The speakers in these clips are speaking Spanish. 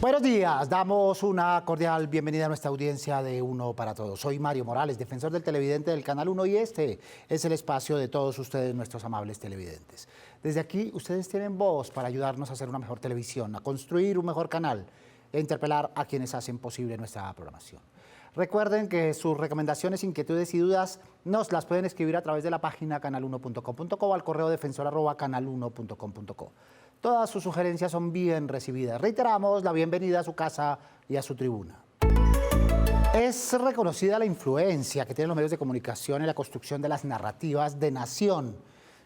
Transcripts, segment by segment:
Buenos días, damos una cordial bienvenida a nuestra audiencia de Uno para Todos. Soy Mario Morales, defensor del televidente del Canal 1 y este es el espacio de todos ustedes, nuestros amables televidentes. Desde aquí ustedes tienen voz para ayudarnos a hacer una mejor televisión, a construir un mejor canal e interpelar a quienes hacen posible nuestra programación. Recuerden que sus recomendaciones, inquietudes y dudas nos las pueden escribir a través de la página canal1.com.co o al correo defensor@canal1.com.co. Todas sus sugerencias son bien recibidas. Reiteramos la bienvenida a su casa y a su tribuna. Es reconocida la influencia que tienen los medios de comunicación en la construcción de las narrativas de nación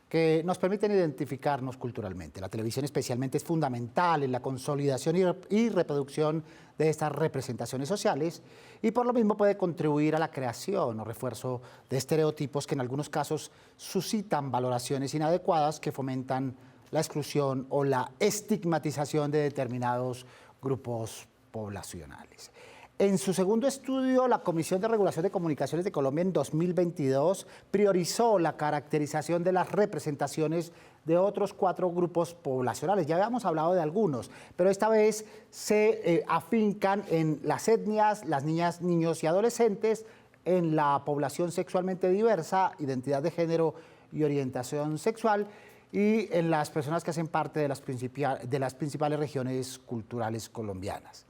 que nos permiten identificarnos culturalmente. La televisión especialmente es fundamental en la consolidación y reproducción de estas representaciones sociales y por lo mismo puede contribuir a la creación o refuerzo de estereotipos que en algunos casos suscitan valoraciones inadecuadas que fomentan la exclusión o la estigmatización de determinados grupos poblacionales. En su segundo estudio, la Comisión de Regulación de Comunicaciones de Colombia en 2022 priorizó la caracterización de las representaciones de otros 4 grupos poblacionales. Ya habíamos hablado de algunos, pero esta vez se afincan en las etnias, las niñas, niños y adolescentes, en la población sexualmente diversa, identidad de género y orientación sexual, y en las personas que hacen parte de las principales regiones culturales colombianas.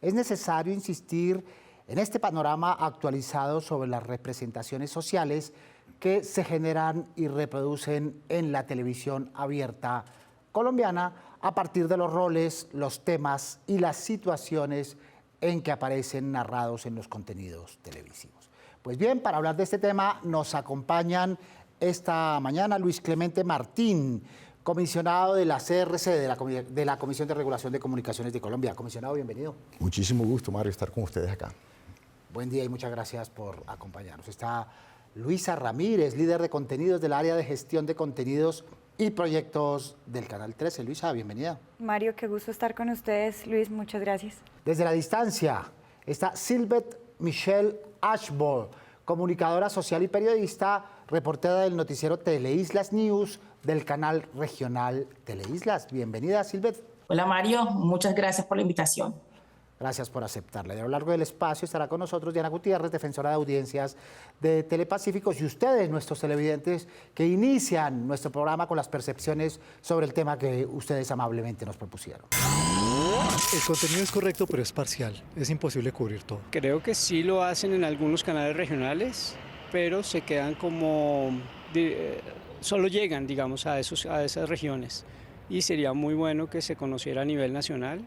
Es necesario insistir en este panorama actualizado sobre las representaciones sociales que se generan y reproducen en la televisión abierta colombiana a partir de los roles, los temas y las situaciones en que aparecen narrados en los contenidos televisivos. Pues bien, para hablar de este tema nos acompañan esta mañana Luis Clemente Martín, comisionado de la CRC, de la Comisión de Regulación de Comunicaciones de Colombia. Comisionado, bienvenido. Muchísimo gusto, Mario, estar con ustedes acá. Buen día y muchas gracias por acompañarnos. Está Luisa Ramírez, líder de contenidos del área de gestión de contenidos y proyectos del Canal 13. Luisa, bienvenida. Mario, qué gusto estar con ustedes. Luis, muchas gracias. Desde la distancia está Sylvette Michelle Ashball, comunicadora social y periodista, reportera del noticiero Teleislas News del canal regional Teleislas. Bienvenida, Sylvette. Hola, Mario. Muchas gracias por la invitación. Gracias por aceptarla. A lo largo del espacio estará con nosotros Diana Gutiérrez, defensora de audiencias de Telepacíficos, y ustedes, nuestros televidentes, que inician nuestro programa con las percepciones sobre el tema que ustedes amablemente nos propusieron. El contenido es correcto, pero es parcial. Es imposible cubrir todo. Creo que sí lo hacen en algunos canales regionales, pero se quedan como... solo llegan, digamos, a esas regiones. Y sería muy bueno que se conociera a nivel nacional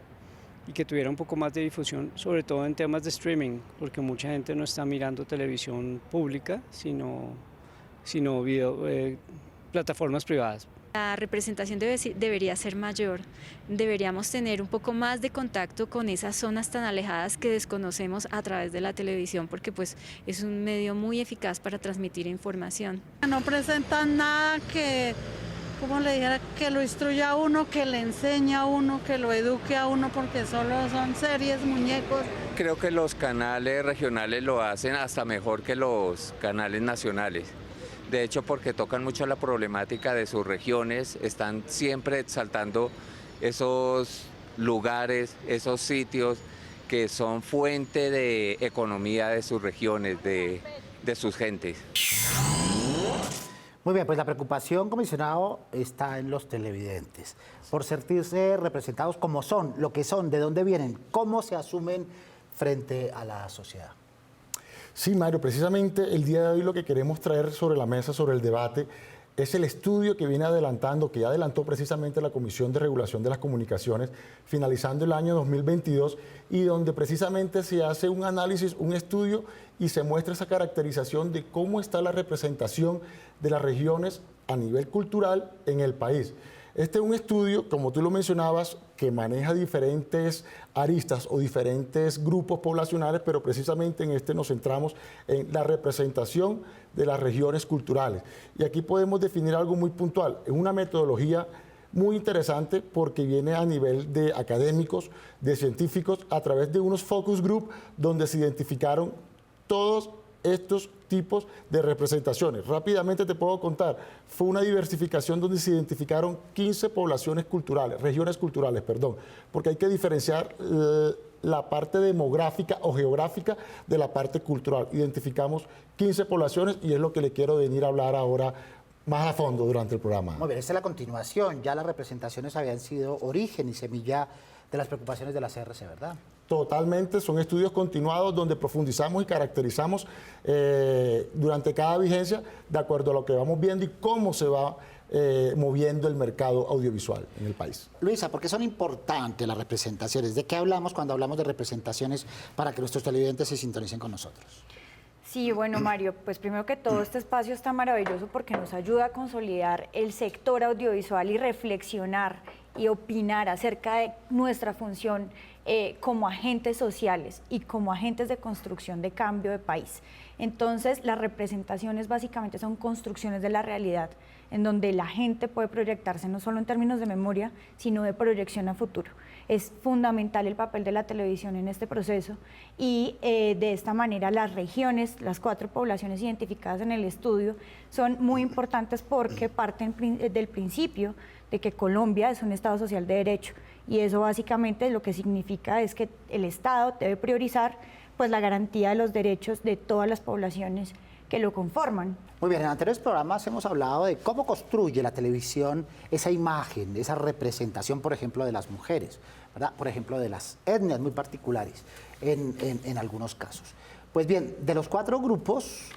y que tuviera un poco más de difusión, sobre todo en temas de streaming, porque mucha gente no está mirando televisión pública, sino plataformas privadas. La representación debería ser mayor, deberíamos tener un poco más de contacto con esas zonas tan alejadas que desconocemos a través de la televisión, porque pues es un medio muy eficaz para transmitir información. No presentan nada que, como le dijera, que lo instruya a uno, que le enseñe a uno, que lo eduque a uno, porque solo son series, muñecos. Creo que los canales regionales lo hacen hasta mejor que los canales nacionales. De hecho, porque tocan mucho la problemática de sus regiones, están siempre exaltando esos lugares, esos sitios que son fuente de economía de sus regiones, de sus gentes. Muy bien, pues la preocupación, comisionado, está en los televidentes, por sentirse representados como son, lo que son, de dónde vienen, cómo se asumen frente a la sociedad. Sí, Mario, precisamente el día de hoy lo que queremos traer sobre la mesa, sobre el debate, es el estudio que viene adelantando, que ya adelantó precisamente la Comisión de Regulación de las Comunicaciones, finalizando el año 2022, y donde precisamente se hace un análisis, un estudio, y se muestra esa caracterización de cómo está la representación de las regiones a nivel cultural en el país. Este es un estudio, como tú lo mencionabas, que maneja diferentes aristas o diferentes grupos poblacionales, pero precisamente en este nos centramos en la representación de las regiones culturales. Y aquí podemos definir algo muy puntual. Es una metodología muy interesante porque viene a nivel de académicos, de científicos, a través de unos focus group donde se identificaron todos estos tipos de representaciones. Rápidamente te puedo contar, fue una diversificación donde se identificaron 15 poblaciones culturales, regiones culturales, perdón, porque hay que diferenciar la parte demográfica o geográfica de la parte cultural. Identificamos 15 poblaciones y es lo que le quiero venir a hablar ahora más a fondo durante el programa. Muy bien, esta es la continuación. Ya las representaciones habían sido origen y semilla de las preocupaciones de la CRC, ¿verdad? Totalmente, son estudios continuados donde profundizamos y caracterizamos durante cada vigencia de acuerdo a lo que vamos viendo y cómo se va moviendo el mercado audiovisual en el país. Luisa, ¿por qué son importantes las representaciones? ¿De qué hablamos cuando hablamos de representaciones para que nuestros televidentes se sintonicen con nosotros? Sí, bueno, Mario, pues primero que todo este espacio está maravilloso porque nos ayuda a consolidar el sector audiovisual y reflexionar y opinar acerca de nuestra función como agentes sociales y como agentes de construcción de cambio de país. Entonces, las representaciones básicamente son construcciones de la realidad, en donde la gente puede proyectarse no solo en términos de memoria, sino de proyección a futuro. Es fundamental el papel de la televisión en este proceso y de esta manera las regiones, las 4 poblaciones identificadas en el estudio, son muy importantes porque parten del principio de que Colombia es un Estado social de derecho y eso básicamente lo que significa es que el Estado debe priorizar pues la garantía de los derechos de todas las poblaciones que lo conforman. Muy bien, en anteriores programas hemos hablado de cómo construye la televisión esa imagen, esa representación, por ejemplo, de las mujeres, ¿verdad? Por ejemplo, de las etnias muy particulares en algunos casos. Pues bien, de los 4 grupos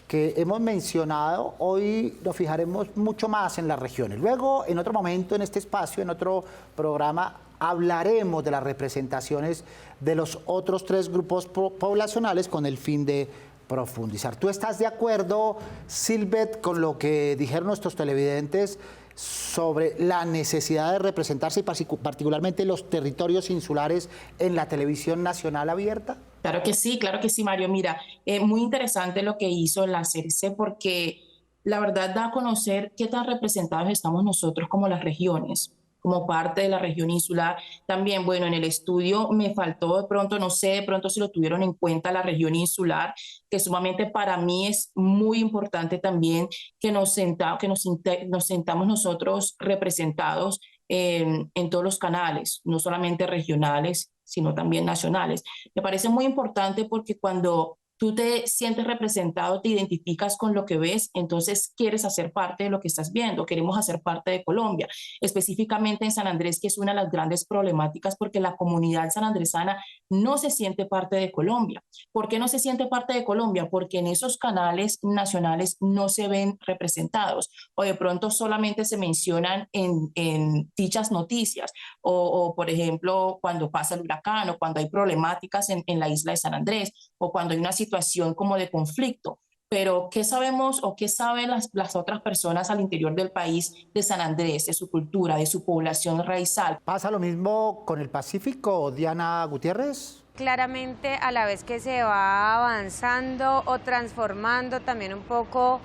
que hemos mencionado, hoy nos fijaremos mucho más en las regiones. Luego, en otro momento, en este espacio, en otro programa, hablaremos de las representaciones de los otros 3 grupos poblacionales con el fin de profundizar. ¿Tú estás de acuerdo, Silvet, con lo que dijeron nuestros televidentes sobre la necesidad de representarse y particularmente los territorios insulares en la televisión nacional abierta? Claro que sí, Mario. Mira, muy interesante lo que hizo la CRC porque la verdad da a conocer qué tan representados estamos nosotros como las regiones, como parte de la región insular. También, bueno, en el estudio me faltó de pronto, no sé, de pronto si lo tuvieron en cuenta la región insular, que sumamente para mí es muy importante también que nos sentamos nosotros representados en todos los canales, no solamente regionales, sino también nacionales. Me parece muy importante porque cuando tú te sientes representado, te identificas con lo que ves, entonces quieres hacer parte de lo que estás viendo, queremos hacer parte de Colombia, específicamente en San Andrés, que es una de las grandes problemáticas porque la comunidad sanandresana no se siente parte de Colombia. ¿Por qué no se siente parte de Colombia? Porque en esos canales nacionales no se ven representados o de pronto solamente se mencionan en dichas noticias o, por ejemplo, cuando pasa el huracán o cuando hay problemáticas en la isla de San Andrés o cuando hay una situación como de conflicto. Pero ¿qué sabemos o qué saben las otras personas al interior del país de San Andrés, de su cultura, de su población raizal? ¿Pasa lo mismo con el Pacífico, Diana Gutiérrez? Claramente, a la vez que se va avanzando o transformando también un poco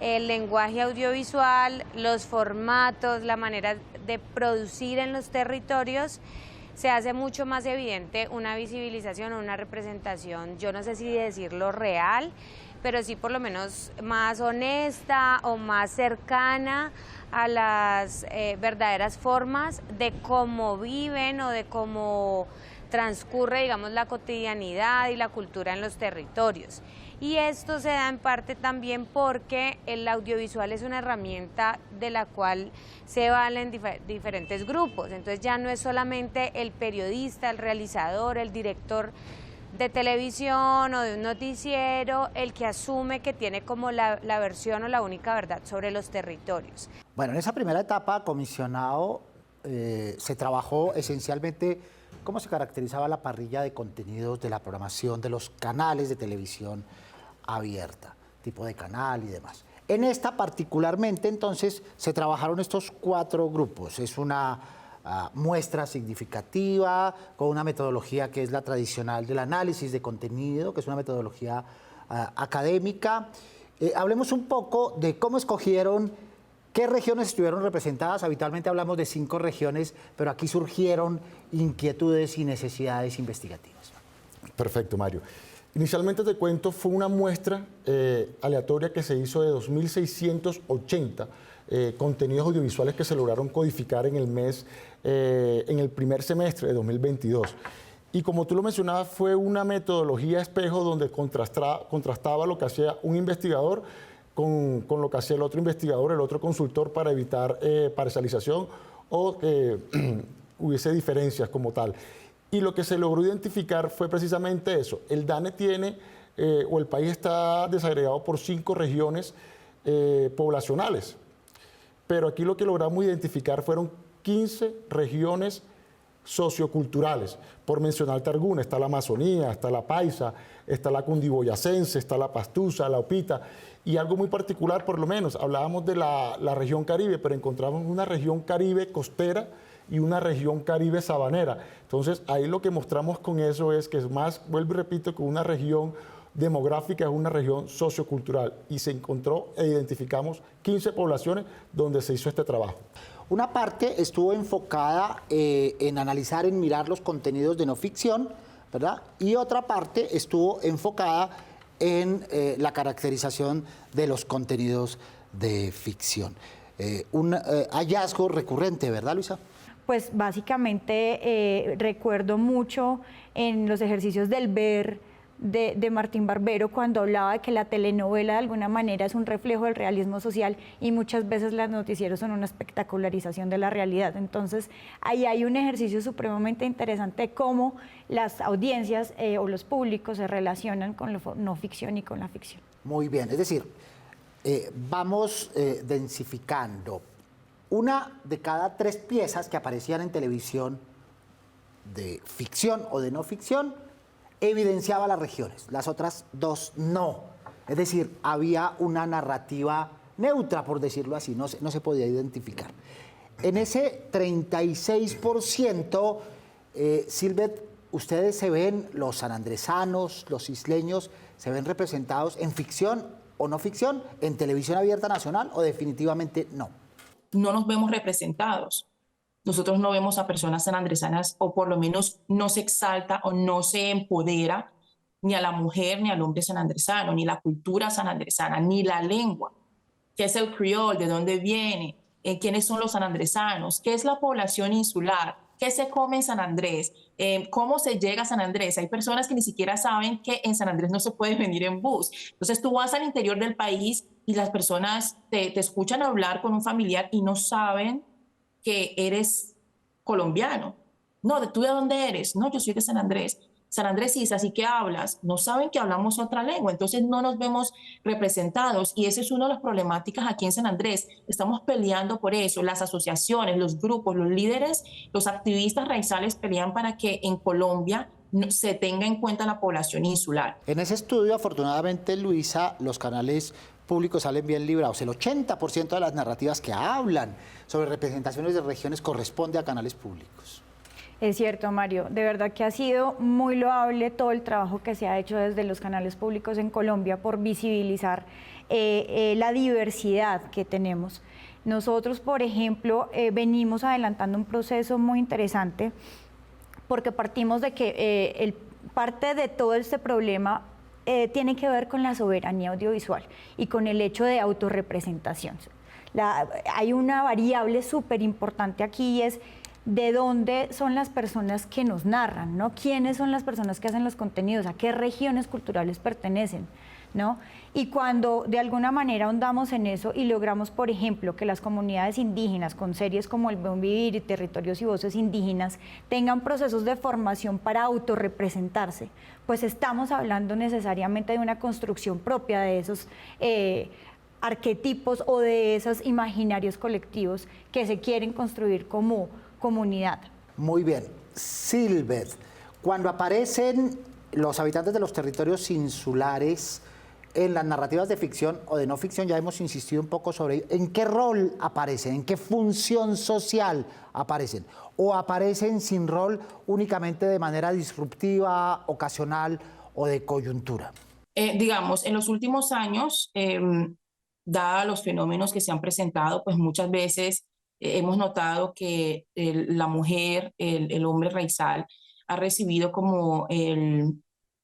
el lenguaje audiovisual, los formatos, la manera de producir en los territorios, se hace mucho más evidente una visibilización o una representación, yo no sé si decirlo real, pero sí por lo menos más honesta o más cercana a las verdaderas formas de cómo viven o de cómo transcurre, digamos, la cotidianidad y la cultura en los territorios. Y esto se da en parte también porque el audiovisual es una herramienta de la cual se valen diferentes grupos. Entonces ya no es solamente el periodista, el realizador, el director de televisión o de un noticiero el que asume que tiene como la versión o la única verdad sobre los territorios. Bueno, en esa primera etapa, comisionado, se trabajó esencialmente cómo se caracterizaba la parrilla de contenidos de la programación de los canales de televisión abierta, tipo de canal y demás. En esta particularmente, entonces, se trabajaron estos 4 grupos. Es una muestra significativa, con una metodología que es la tradicional del análisis de contenido, que es una metodología académica. Hablemos un poco de cómo escogieron, qué regiones estuvieron representadas. Habitualmente hablamos de 5 regiones, pero aquí surgieron inquietudes y necesidades investigativas. Perfecto, Mario. Inicialmente te cuento, fue una muestra aleatoria que se hizo de 2.680 contenidos audiovisuales que se lograron codificar en el primer semestre de 2022. Y como tú lo mencionabas, fue una metodología espejo donde contrastaba lo que hacía un investigador con lo que hacía el otro investigador, el otro consultor, para evitar parcialización o que hubiese diferencias como tal. Y lo que se logró identificar fue precisamente eso. El DANE tiene, o el país está desagregado por 5 regiones poblacionales. Pero aquí lo que logramos identificar fueron 15 regiones socioculturales. Por mencionarte alguna, está la Amazonía, está la Paisa, está la Cundiboyacense, está la Pastusa, la Opita. Y algo muy particular, por lo menos, hablábamos de la región Caribe, pero encontramos una región Caribe costera y una región Caribe sabanera. Entonces, ahí lo que mostramos con eso es que es más, vuelvo y repito, que una región demográfica es una región sociocultural. Y se encontró e identificamos 15 poblaciones donde se hizo este trabajo. Una parte estuvo enfocada en analizar, en mirar los contenidos de no ficción, ¿verdad? Y otra parte estuvo enfocada en la caracterización de los contenidos de ficción. Un hallazgo recurrente, ¿verdad, Luisa? Pues básicamente recuerdo mucho en los ejercicios del ver de Martín Barbero, cuando hablaba de que la telenovela de alguna manera es un reflejo del realismo social y muchas veces los noticieros son una espectacularización de la realidad. Entonces ahí hay un ejercicio supremamente interesante de cómo las audiencias o los públicos se relacionan con la no ficción y con la ficción. Muy bien, es decir, vamos densificando. Una de cada 3 piezas que aparecían en televisión de ficción o de no ficción evidenciaba las regiones, las otras 2 no. Es decir, había una narrativa neutra, por decirlo así, no se podía identificar. En ese 36%, Silvet, ustedes se ven, los sanandresanos, los isleños, se ven representados en ficción o no ficción, en televisión abierta nacional, o definitivamente no. No nos vemos representados. Nosotros no vemos a personas sanandresanas, o por lo menos no se exalta o no se empodera ni a la mujer ni al hombre sanandresano, ni la cultura sanandresana, ni la lengua. ¿Qué es el criol? ¿De dónde viene? ¿Quiénes son los sanandresanos? ¿Qué es la población insular? ¿Qué se come en San Andrés? ¿Cómo se llega a San Andrés? Hay personas que ni siquiera saben que en San Andrés no se puede venir en bus. Entonces tú vas al interior del país y las personas te escuchan hablar con un familiar y no saben que eres colombiano. No, ¿tú de dónde eres? No, yo soy de San Andrés. San Andrés sí, así que hablas. No saben que hablamos otra lengua, entonces no nos vemos representados, y esa es una de las problemáticas aquí en San Andrés. Estamos peleando por eso. Las asociaciones, los grupos, los líderes, los activistas raizales pelean para que en Colombia se tenga en cuenta la población insular. En ese estudio, afortunadamente, Luisa, los canales públicos salen bien librados. El 80% de las narrativas que hablan sobre representaciones de regiones corresponde a canales públicos. Es cierto, Mario. De verdad que ha sido muy loable todo el trabajo que se ha hecho desde los canales públicos en Colombia por visibilizar la diversidad que tenemos. Nosotros, por ejemplo, venimos adelantando un proceso muy interesante porque partimos de que parte de todo este problema tiene que ver con la soberanía audiovisual y con el hecho de autorrepresentación. Hay una variable súper importante aquí, y es de dónde son las personas que nos narran, ¿no? ¿Quiénes son las personas que hacen los contenidos? ¿A qué regiones culturales pertenecen? ¿No? Y cuando de alguna manera ahondamos en eso y logramos, por ejemplo, que las comunidades indígenas con series como El Buen Vivir y Territorios y Voces Indígenas tengan procesos de formación para autorrepresentarse, pues estamos hablando necesariamente de una construcción propia de esos arquetipos o de esos imaginarios colectivos que se quieren construir como comunidad. Muy bien. Silvet, cuando aparecen los habitantes de los territorios insulares en las narrativas de ficción o de no ficción, ya hemos insistido un poco sobre ello, ¿en qué rol aparecen? ¿En qué función social aparecen? ¿O aparecen sin rol, únicamente de manera disruptiva, ocasional o de coyuntura? Digamos, en los últimos años, dados los fenómenos que se han presentado, pues muchas veces hemos notado que la mujer, el hombre raizal, ha recibido como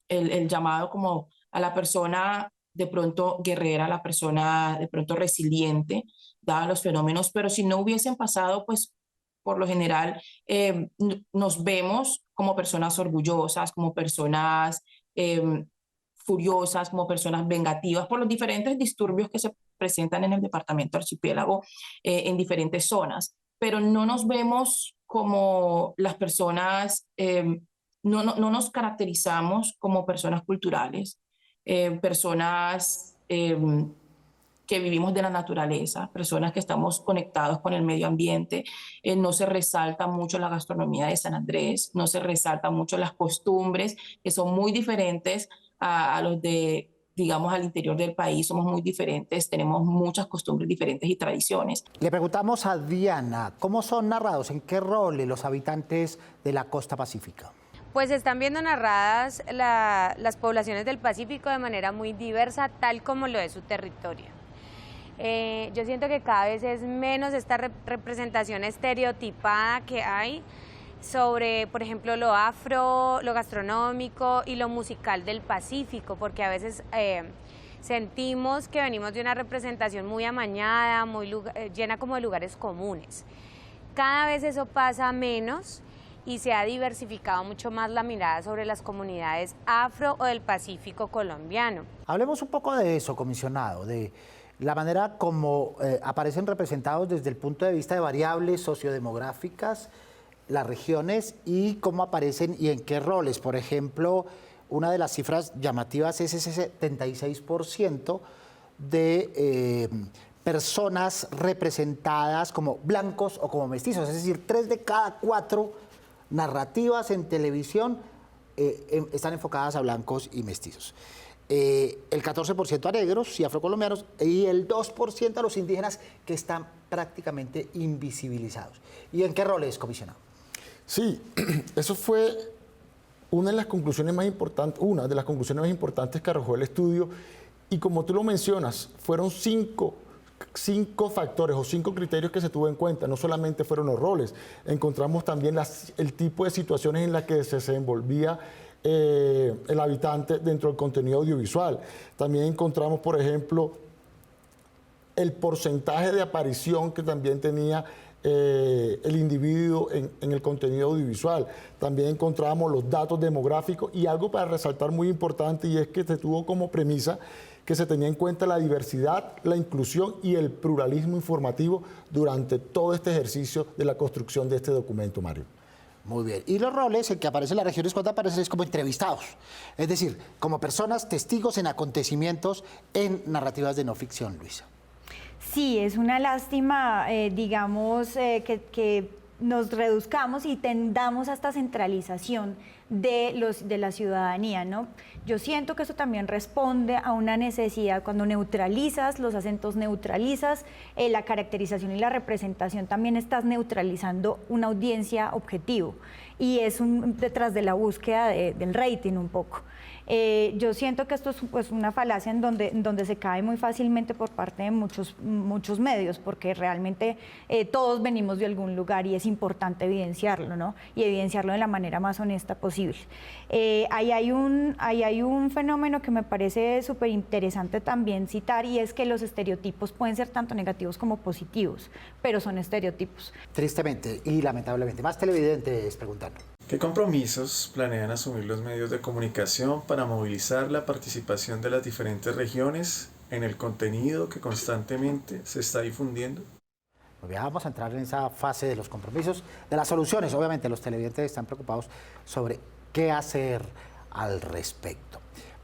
el llamado como a la persona de pronto guerrera, a la persona de pronto resiliente, dados los fenómenos, pero si no hubiesen pasado, pues por lo general nos vemos como personas orgullosas, como personas furiosas, como personas vengativas por los diferentes disturbios que se presentan en el departamento archipiélago en diferentes zonas, pero no nos vemos como las personas, no nos caracterizamos como personas culturales, personas que vivimos de la naturaleza, personas que estamos conectados con el medio ambiente. No se resalta mucho la gastronomía de San Andrés, no se resalta mucho las costumbres, que son muy diferentes a los de, digamos, al interior del país. Somos muy diferentes, tenemos muchas costumbres diferentes y tradiciones. Le preguntamos a Diana, ¿cómo son narrados, en qué roles los habitantes de la costa pacífica? Pues están viendo narradas las poblaciones del Pacífico de manera muy diversa, tal como lo es su territorio. Yo siento que cada vez es menos esta representación estereotipada que hay sobre, por ejemplo, lo afro, lo gastronómico y lo musical del Pacífico, porque a veces sentimos que venimos de una representación muy amañada, muy llena como de lugares comunes. Cada vez eso pasa menos y se ha diversificado mucho más la mirada sobre las comunidades afro o del Pacífico colombiano. Hablemos un poco de eso, comisionado, de la manera como aparecen representados desde el punto de vista de variables sociodemográficas, las regiones y cómo aparecen y en qué roles. Por ejemplo, una de las cifras llamativas es ese 76% de personas representadas como blancos o como mestizos, es decir, 3 de cada 4 narrativas en televisión están enfocadas a blancos y mestizos. El 14% a negros y afrocolombianos y el 2% a los indígenas, que están prácticamente invisibilizados. ¿Y en qué roles, comisionado? Sí, eso fue una de las conclusiones más importantes que arrojó el estudio, y como tú lo mencionas, fueron cinco factores o 5 criterios que se tuvo en cuenta. No solamente fueron los roles, encontramos también el tipo de situaciones en las que se desenvolvía el habitante dentro del contenido audiovisual. También encontramos, por ejemplo, el porcentaje de aparición que también tenía el individuo en el contenido audiovisual. También encontramos los datos demográficos y algo para resaltar muy importante, y es que se tuvo como premisa que se tenía en cuenta la diversidad, la inclusión y el pluralismo informativo durante todo este ejercicio de la construcción de este documento, Mario. Muy bien. Y los roles en que aparecen las regiones cuando aparecen es como entrevistados, es decir, como personas testigos en acontecimientos en narrativas de no ficción, Luisa. Sí, es una lástima, digamos, que nos reduzcamos y tendamos a esta centralización de la ciudadanía, ¿no? Yo siento que eso también responde a una necesidad. Cuando neutralizas los acentos, neutralizas la caracterización y la representación, también estás neutralizando una audiencia objetivo, y es detrás de la búsqueda del rating un poco. Yo siento que esto es pues una falacia en donde se cae muy fácilmente por parte de muchos medios, porque realmente todos venimos de algún lugar y es importante evidenciarlo, ¿no? Y evidenciarlo de la manera más honesta posible. Ahí hay un fenómeno que me parece súper interesante también citar, y es que los estereotipos pueden ser tanto negativos como positivos, pero son estereotipos. Tristemente y lamentablemente. Más televidentes preguntando. ¿Qué compromisos planean asumir los medios de comunicación para movilizar la participación de las diferentes regiones en el contenido que constantemente se está difundiendo? Pues ya vamos a entrar en esa fase de los compromisos, de las soluciones. Obviamente los televidentes están preocupados sobre qué hacer al respecto.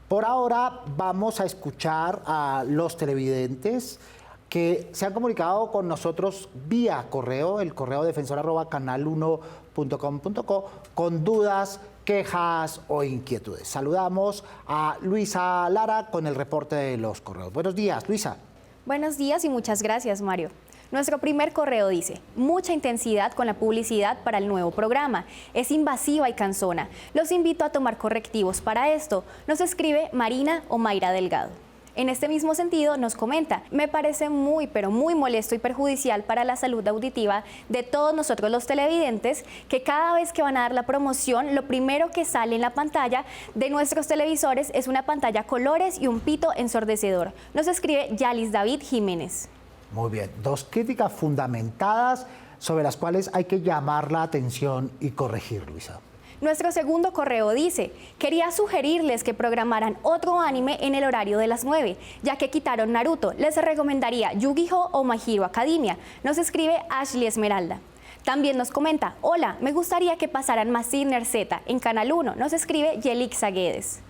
Por ahora vamos a escuchar a los televidentes que se han comunicado con nosotros vía correo, el correo defensor@canal1.com.co, con dudas, quejas o inquietudes. Saludamos a Luisa Lara con el reporte de los correos. Buenos días, Luisa. Buenos días y muchas gracias, Mario. Nuestro primer correo dice: mucha intensidad con la publicidad para el nuevo programa. Es invasiva y cansona. Los invito a tomar correctivos para esto. Nos escribe Marina o Mayra Delgado. En este mismo sentido, nos comenta: me parece muy, pero muy molesto y perjudicial para la salud auditiva de todos nosotros los televidentes que cada vez que van a dar la promoción, lo primero que sale en la pantalla de nuestros televisores es una pantalla a colores y un pito ensordecedor. Nos escribe Yalis David Jiménez. Muy bien, dos críticas fundamentadas sobre las cuales hay que llamar la atención y corregir, Luisa. Nuestro segundo correo dice: quería sugerirles que programaran otro anime en el horario de las 9, ya que quitaron Naruto. Les recomendaría Yu-Gi-Oh! O My Hero Academia. Nos escribe Ashley Esmeralda. También nos comenta: hola, me gustaría que pasaran Mazinger Z en Canal 1. Nos escribe Yelixa Guedes.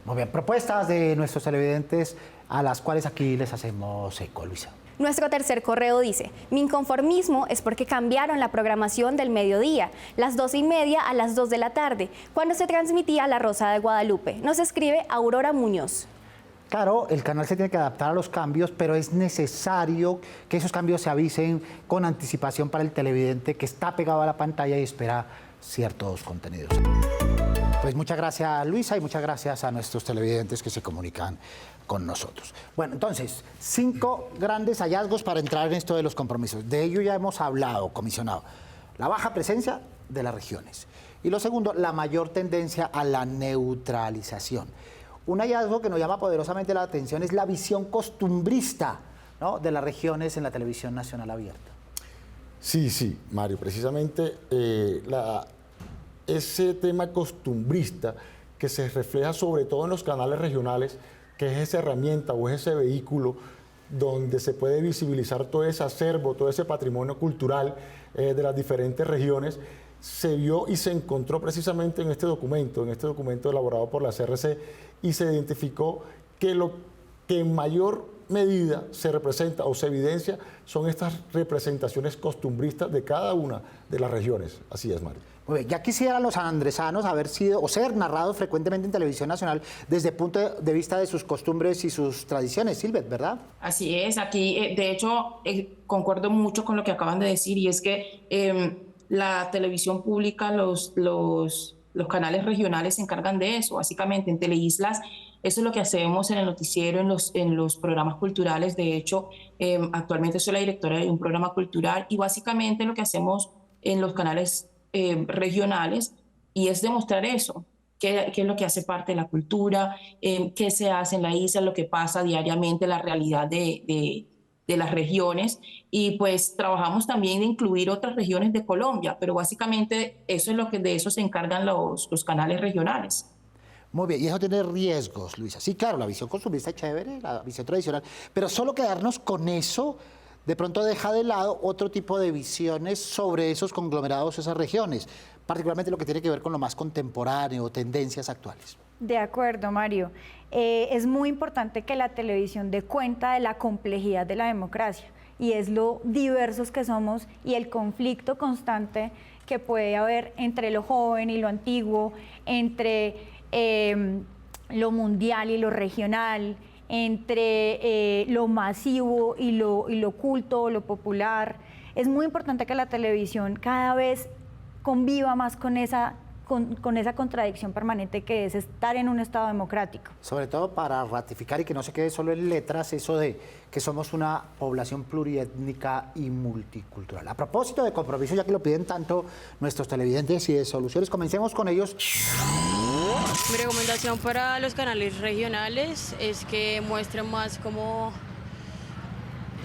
Muy bien, propuestas de nuestros televidentes a las cuales aquí les hacemos eco, Luisa. Nuestro tercer correo dice: mi inconformismo es porque cambiaron la programación del mediodía, las 2:30 a las 2 de la tarde, cuando se transmitía La Rosa de Guadalupe. Nos escribe Aurora Muñoz. Claro, el canal se tiene que adaptar a los cambios, pero es necesario que esos cambios se avisen con anticipación para el televidente que está pegado a la pantalla y espera ciertos contenidos. Pues muchas gracias, Luisa, y muchas gracias a nuestros televidentes que se comunican con nosotros. Bueno, entonces, 5 grandes hallazgos para entrar en esto de los compromisos. De ello ya hemos hablado, comisionado. La baja presencia de las regiones. Y lo segundo, la mayor tendencia a la neutralización. Un hallazgo que nos llama poderosamente la atención es la visión costumbrista, ¿no?, de las regiones en la televisión nacional abierta. Sí, Mario, precisamente ese tema costumbrista que se refleja sobre todo en los canales regionales, que es esa herramienta o es ese vehículo donde se puede visibilizar todo ese acervo, todo ese patrimonio cultural de las diferentes regiones, se vio y se encontró precisamente en este documento elaborado por la CRC, y se identificó que lo que en mayor medida se representa o se evidencia son estas representaciones costumbristas de cada una de las regiones. Así es, Mario. Muy bien, ya quisieran los sanandresanos haber sido o ser narrados frecuentemente en televisión nacional desde el punto de vista de sus costumbres y sus tradiciones, Silvet, ¿verdad? Así es, aquí de hecho concuerdo mucho con lo que acaban de decir, y es que la televisión pública, los canales regionales se encargan de eso, básicamente en Teleislas. Eso es lo que hacemos en el noticiero, en los programas culturales. De hecho, actualmente soy la directora de un programa cultural, y básicamente lo que hacemos en los canales regionales y es demostrar eso, qué es lo que hace parte de la cultura, qué se hace en la isla, lo que pasa diariamente, la realidad de las regiones, y pues trabajamos también de incluir otras regiones de Colombia, pero básicamente eso es lo que de eso se encargan los canales regionales. Muy bien, y eso tiene riesgos, Luisa. Sí, claro, la visión costumbrista es chévere, la visión tradicional, pero solo quedarnos con eso de pronto deja de lado otro tipo de visiones sobre esos conglomerados, esas regiones, particularmente lo que tiene que ver con lo más contemporáneo, tendencias actuales. De acuerdo, Mario. Es muy importante que la televisión dé cuenta de la complejidad de la democracia, y es lo diversos que somos y el conflicto constante que puede haber entre lo joven y lo antiguo, entre lo mundial y lo regional, entre lo masivo y lo culto, lo popular. Es muy importante que la televisión cada vez conviva más con esa contradicción permanente que es estar en un Estado democrático. Sobre todo para ratificar y que no se quede solo en letras eso de que somos una población pluriétnica y multicultural. A propósito de compromiso, ya que lo piden tanto nuestros televidentes y de soluciones, comencemos con ellos. Mi recomendación para los canales regionales es que muestren más como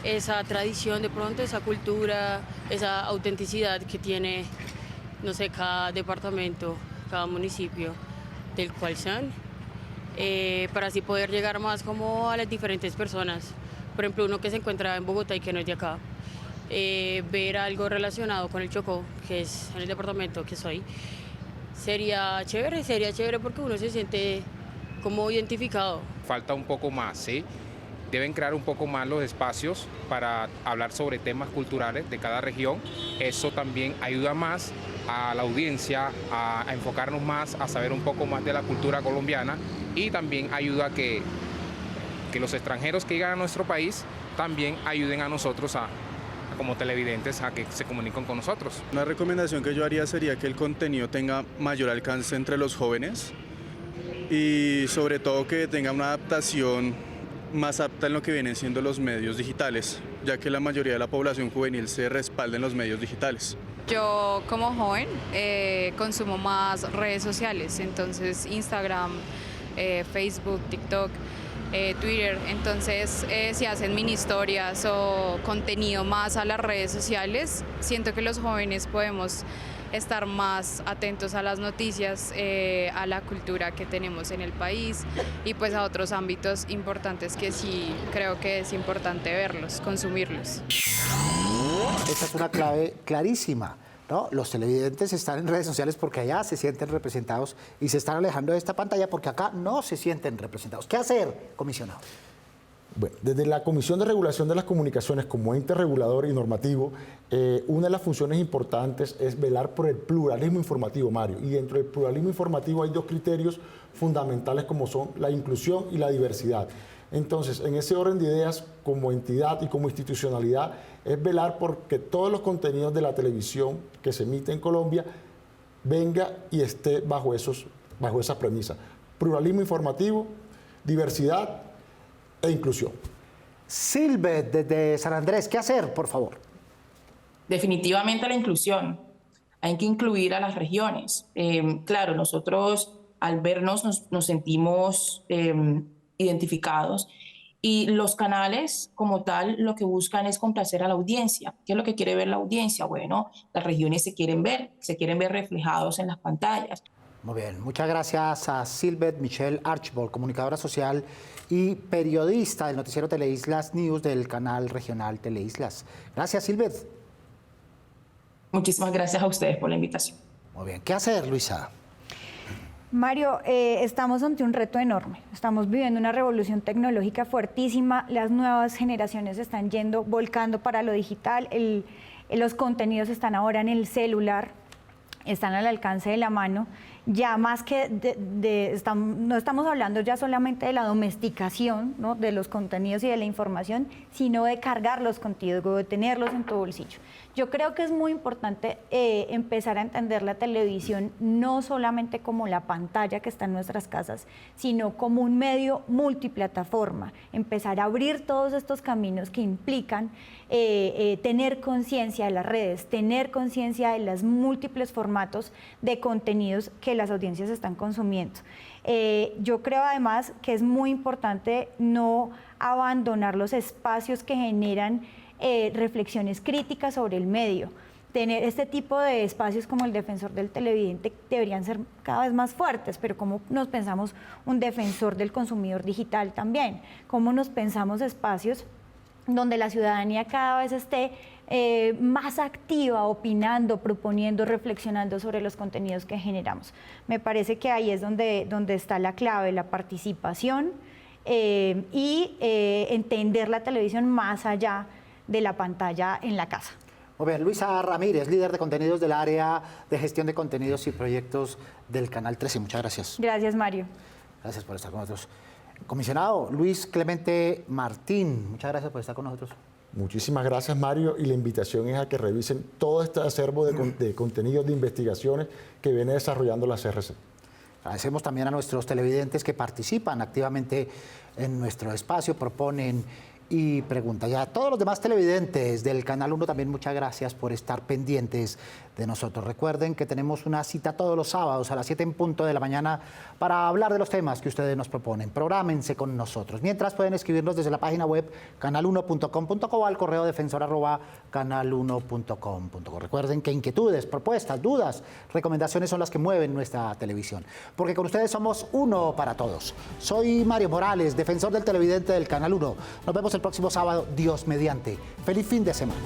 esa tradición, de pronto esa cultura, esa autenticidad que tiene, no sé, cada departamento, cada municipio del cual sean, para así poder llegar más como a las diferentes personas. Por ejemplo, uno que se encuentra en Bogotá y que no es de acá, ver algo relacionado con el Chocó, que es en el departamento que soy, sería chévere porque uno se siente como identificado. Falta un poco más, ¿sí? Deben crear un poco más los espacios para hablar sobre temas culturales de cada región. Eso también ayuda más a la audiencia a enfocarnos más, a saber un poco más de la cultura colombiana, y también ayuda a que los extranjeros que llegan a nuestro país también ayuden a nosotros como televidentes a que se comuniquen con nosotros. Una recomendación que yo haría sería que el contenido tenga mayor alcance entre los jóvenes y sobre todo que tenga una adaptación más apta en lo que vienen siendo los medios digitales, ya que la mayoría de la población juvenil se respalda en los medios digitales. Yo como joven consumo más redes sociales, entonces Instagram, Facebook, TikTok, Twitter, entonces si hacen mini historias o contenido más a las redes sociales, siento que los jóvenes podemos estar más atentos a las noticias, a la cultura que tenemos en el país y pues a otros ámbitos importantes que sí creo que es importante verlos, consumirlos. Esta es una clave clarísima, ¿no? Los televidentes están en redes sociales porque allá se sienten representados y se están alejando de esta pantalla porque acá no se sienten representados. ¿Qué hacer, comisionado? Bueno, desde la Comisión de Regulación de las Comunicaciones como ente regulador y normativo, una de las funciones importantes es velar por el pluralismo informativo, Mario. Y dentro del pluralismo informativo hay dos criterios fundamentales como son la inclusión y la diversidad. Entonces, en ese orden de ideas, como entidad y como institucionalidad, es velar por que todos los contenidos de la televisión que se emite en Colombia venga y esté bajo esas premisas. Pluralismo informativo, diversidad e inclusión. Silvet, desde San Andrés, ¿qué hacer, por favor? Definitivamente la inclusión. Hay que incluir a las regiones. Claro, nosotros al vernos nos sentimos identificados y los canales como tal lo que buscan es complacer a la audiencia. ¿Qué es lo que quiere ver la audiencia? Bueno, las regiones se quieren ver reflejados en las pantallas. Muy bien, muchas gracias a Silvet Michelle Archibald, comunicadora social y periodista del noticiero Teleislas News del canal regional Teleislas. Gracias, Silvet. Muchísimas gracias a ustedes por la invitación. Muy bien, ¿qué hacer, Luisa? Mario, estamos ante un reto enorme. Estamos viviendo una revolución tecnológica fuertísima. Las nuevas generaciones están volcando para lo digital. Los contenidos están ahora en el celular, están al alcance de la mano. Ya más que no estamos hablando ya solamente de la domesticación, ¿no?, de los contenidos y de la información, sino de cargarlos contigo, de tenerlos en tu bolsillo. Yo creo que es muy importante empezar a entender la televisión no solamente como la pantalla que está en nuestras casas, sino como un medio multiplataforma. Empezar a abrir todos estos caminos que implican tener conciencia de las redes, tener conciencia de los múltiples formatos de contenidos que las audiencias están consumiendo. Yo creo además que es muy importante no abandonar los espacios que generan reflexiones críticas sobre el medio. Tener este tipo de espacios como el defensor del televidente deberían ser cada vez más fuertes, pero ¿cómo nos pensamos un defensor del consumidor digital también? ¿Cómo nos pensamos espacios donde la ciudadanía cada vez esté más activa, opinando, proponiendo, reflexionando sobre los contenidos que generamos? Me parece que ahí es donde está la clave, la participación y entender la televisión más allá de la pantalla en la casa. Muy bien, Luisa Ramírez, líder de contenidos del área de gestión de contenidos y proyectos del Canal 13. Muchas gracias. Gracias, Mario. Gracias por estar con nosotros. Comisionado Luis Clemente Martín, muchas gracias por estar con nosotros. Muchísimas gracias, Mario, y la invitación es a que revisen todo este acervo de contenidos de investigaciones que viene desarrollando la CRC. Agradecemos también a nuestros televidentes que participan activamente en nuestro espacio, proponen y preguntan. Y a todos los demás televidentes del Canal 1 también muchas gracias por estar pendientes de nosotros. Recuerden que tenemos una cita todos los sábados a las 7 en punto de la mañana para hablar de los temas que ustedes nos proponen. Prográmense con nosotros. Mientras pueden escribirnos desde la página web canal1.com.co al correo defensor@canal1.com.co. Recuerden que inquietudes, propuestas, dudas, recomendaciones son las que mueven nuestra televisión. Porque con ustedes somos uno para todos. Soy Mario Morales, defensor del televidente del Canal 1. Nos vemos el próximo sábado, Dios mediante. Feliz fin de semana.